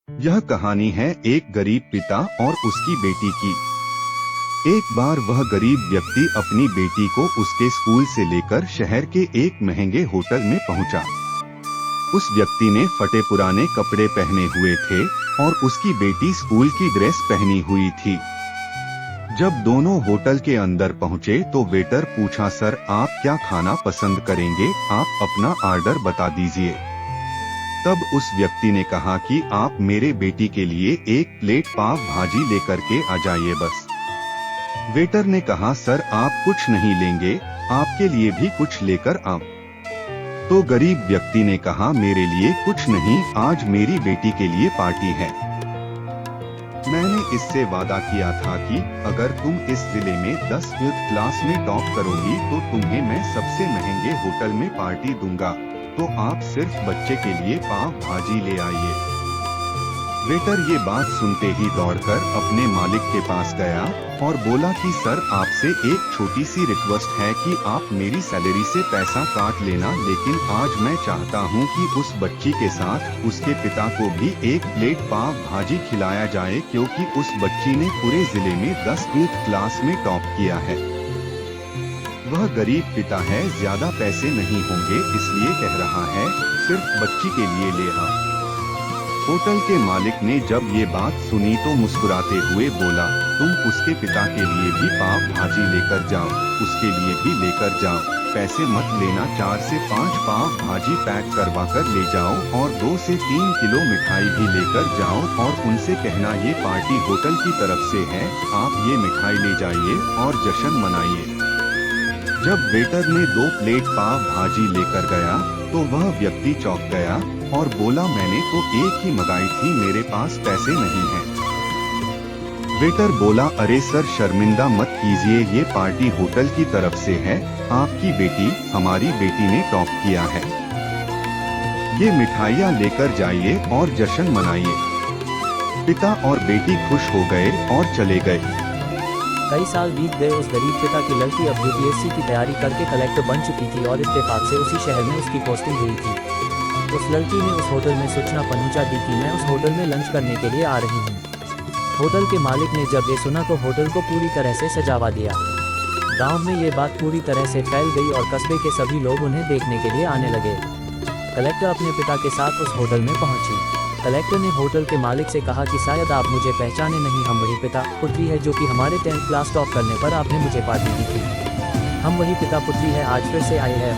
यह कहानी है एक गरीब पिता और उसकी बेटी की। एक बार वह गरीब व्यक्ति अपनी बेटी को उसके स्कूल से लेकर शहर के एक महंगे होटल में पहुंचा। उस व्यक्ति ने फटे पुराने कपड़े पहने हुए थे और उसकी बेटी स्कूल की ड्रेस पहनी हुई थी। जब दोनों होटल के अंदर पहुंचे तो वेटर पूछा, सर आप क्या खाना पसंद करेंगे, आप अपना ऑर्डर बता दीजिए। तब उस व्यक्ति ने कहा कि आप मेरे बेटी के लिए एक प्लेट पाव भाजी लेकर के आ जाइए बस। वेटर ने कहा, सर आप कुछ नहीं लेंगे, आपके लिए भी कुछ लेकर आओ। तो गरीब व्यक्ति ने कहा, मेरे लिए कुछ नहीं, आज मेरी बेटी के लिए पार्टी है। मैंने इससे वादा किया था कि अगर तुम इस जिले में 10वीं क्लास में टॉप करोगी तो तुम्हें मैं सबसे महंगे होटल में पार्टी दूंगा, तो आप सिर्फ बच्चे के लिए पाव भाजी ले आइए। वेटर ये बात सुनते ही दौड़कर अपने मालिक के पास गया और बोला कि सर आपसे एक छोटी सी रिक्वेस्ट है कि आप मेरी सैलरी से पैसा काट लेना, लेकिन आज मैं चाहता हूं कि उस बच्ची के साथ उसके पिता को भी एक प्लेट पाव भाजी खिलाया जाए, क्योंकि उस बच्ची ने पूरे जिले में 10वीं क्लास में टॉप किया है। वह गरीब पिता है, ज्यादा पैसे नहीं होंगे इसलिए कह रहा है, सिर्फ बच्ची के लिए ले आ। होटल के मालिक ने जब ये बात सुनी तो मुस्कुराते हुए बोला, तुम उसके पिता के लिए भी पाव भाजी लेकर जाओ, उसके लिए भी लेकर जाओ, पैसे मत लेना, 4 से 5 पाव भाजी पैक करवा कर ले जाओ और 2 से 3 किलो मिठाई भी लेकर जाओ और उनसे कहना ये पार्टी होटल की तरफ से है, आप ये मिठाई ले जाइए और जश्न मनाइए। जब वेटर ने 2 प्लेट पाव भाजी लेकर गया तो वह व्यक्ति चौंक गया और बोला, मैंने तो एक ही मंगाई थी, मेरे पास पैसे नहीं हैं। वेटर बोला, अरे सर शर्मिंदा मत कीजिए, ये पार्टी होटल की तरफ से है, आपकी बेटी, हमारी बेटी ने टॉप किया है, ये मिठाइयाँ लेकर जाइए और जश्न मनाइए। पिता और बेटी खुश हो गए और चले गए। कई साल बीत गए। उस गरीब पिता की लड़की अब यूपीएससी की तैयारी करके कलेक्टर बन चुकी थी और इत्तेफाक से उसी शहर में उसकी पोस्टिंग हुई थी। उस लड़की ने उस होटल में सूचना पहुंचा दी कि मैं उस होटल में लंच करने के लिए आ रही हूं। होटल के मालिक ने जब ये सुना तो होटल को पूरी तरह से सजावा दिया। गांव में ये बात पूरी तरह से फैल गई और कस्बे के सभी लोग उन्हें देखने के लिए आने लगे। कलेक्टर अपने पिता के साथ उस होटल में पहुंची। कलेक्टर ने होटल के मालिक से कहा कि शायद आप मुझे पहचाने नहीं, हम वही पिता पुत्री है जो कि हमारे 10th क्लास टॉप करने पर आपने मुझे पार्टी दी थी। हम वही पिता पुत्री है, आज फिर से आए हैं